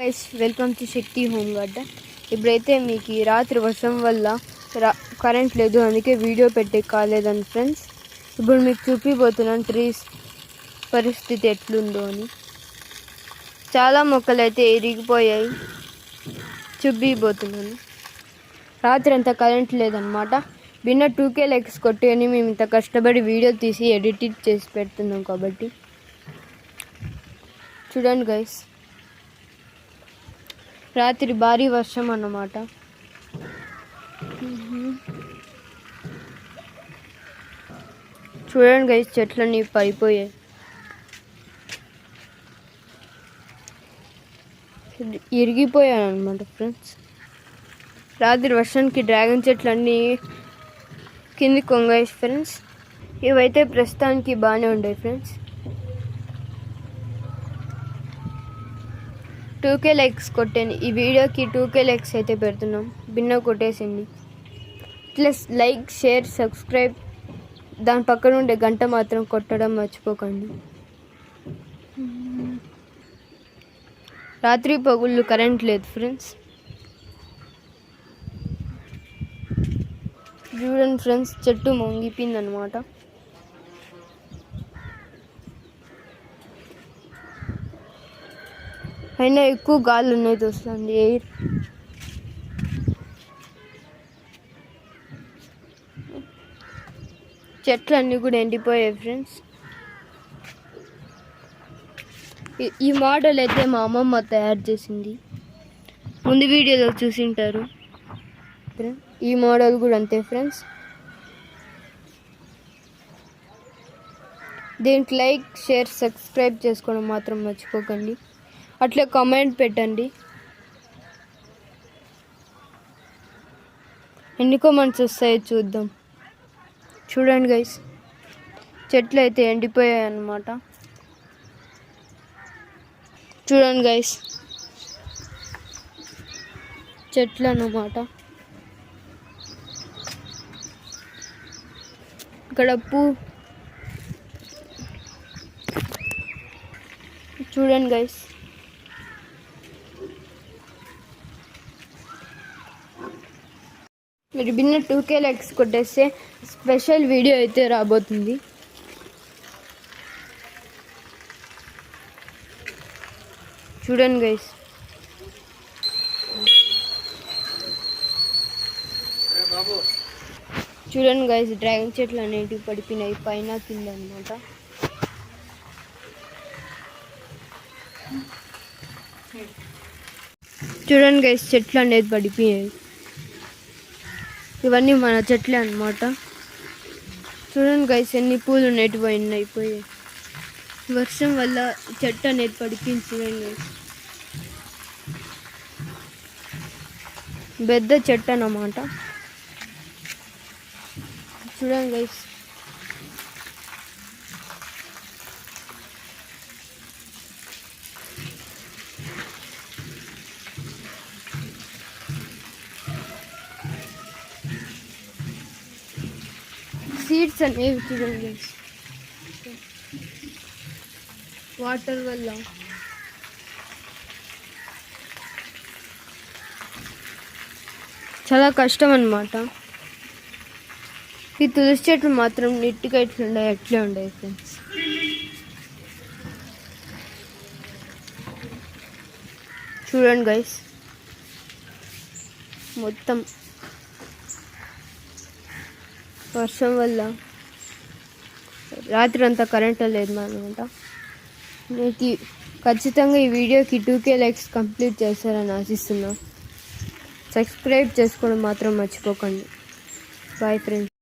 Guys welcome to Shakti home garden. ఇప్పుడైతే మీకు రాత్రి వర్షం వల్ల కరెంట్ లేదు, అందుకే వీడియో పెట్టే కాలేదని ఫ్రెండ్స్. ఇప్పుడు మీకు చూపిపోతున్నాను ట్రీస్ పరిస్థితి ఎట్లుందో అని. చాలా మొక్కలు అయితే ఇరిగిపోయాయి, చూపిపోతున్నాను. రాత్రి అంతా కరెంట్ లేదనమాట. బిన్న 2K లైక్స్ కొట్టి మేము ఇంత కష్టపడి వీడియో తీసి ఎడిట్ చేసి పెడుతున్నాం కాబట్టి చూడండి గైస్. రాత్రి భారీ వర్షం అన్నమాట. చూడండి గైస్, చెట్లన్నీ పడిపోయాయి, ఇరిగిపోయాయి అనమాట ఫ్రెండ్స్. రాత్రి వర్షానికి డ్రాగన్ చెట్లన్నీ కింది కొంగాయి ఫ్రెండ్స్. ఇవైతే ప్రస్తుతానికి బాగానే ఉండే ఫ్రెండ్స్. 2K లైక్స్ కొట్టాను ఈ వీడియోకి. 2K లైక్స్ అయితే పెడుతున్నాం, బిన్న కొట్టేసింది. ప్లస్ లైక్, షేర్, సబ్స్క్రైబ్, దాని పక్కన ఉండే గంట మాత్రం కొట్టడం మర్చిపోకండి. రాత్రి పగుళ్ళు కరెంట్ లేదు ఫ్రెండ్స్. చూడండి ఫ్రెండ్స్, చెట్టు మొంగిపోయింది అనమాట. అయినా ఎక్కువ గాలి ఉన్నాయి వస్తుంది ఎయిర్. చెట్లు అన్నీ కూడా ఎండిపోయాయి ఫ్రెండ్స్. ఈ మోడల్ అయితే మా అమ్మమ్మ తయారు చేసింది, ముందు వీడియోలో చూసింటారు. ఈ మోడల్ కూడా అంతే ఫ్రెండ్స్. దీనికి లైక్, షేర్, సబ్స్క్రైబ్ చేసుకోవడం మాత్రం మర్చిపోకండి. అట్లా కామెంట్ పెట్టండి, ఎన్ని కామెంట్స్ వస్తాయో చూద్దాం. చూడండి గైస్, చెట్లు అయితే ఎండిపోయాయి అన్నమాట. చూడండి గైస్, చెట్లు అన్నమాట. ఇక్కడ చూడండి గైస్. మీరు బిన్న 2K లైక్స్ కొట్టేస్తే స్పెషల్ వీడియో అయితే రాబోతుంది. చూడండి గైస్, చూడండి గైస్, డ్రాగన్ చెట్లు అనేటివి పడిపోయినాయి పైన కింద అనమాట. చూడండి గైస్, చెట్లు అనేది పడిపోయాయి. ఇవన్నీ మన చెట్లే అనమాట. చూడండి గైస్, ఎన్ని పూలు అనేటివి అయిపోయాయి. వర్షం వల్ల చెట్టు అనేది పడిపోయింది. చూడండి గైస్, పెద్ద చెట్టు అన్నమాట. చూడండి గైస్, సీడ్స్ అనేవి చూడండి వాటర్ వల్ల చాలా కష్టం అన్నమాట. ఈ తులసి చెట్లు మాత్రం నీట్గా ఎట్లుండే అట్లే ఉండే ఫ్రెండ్స్. చూడండి గైస్, మొత్తం వర్షం వల్ల రాత్రి అంతా కరెంట్ లేదు అనమాట. మీకు ఖచ్చితంగా ఈ వీడియోకి 2K లైక్స్ కంప్లీట్ చేస్తారని ఆశిస్తున్నాను. సబ్స్క్రైబ్ చేసుకోవడం మాత్రం మర్చిపోకండి. Bye friends.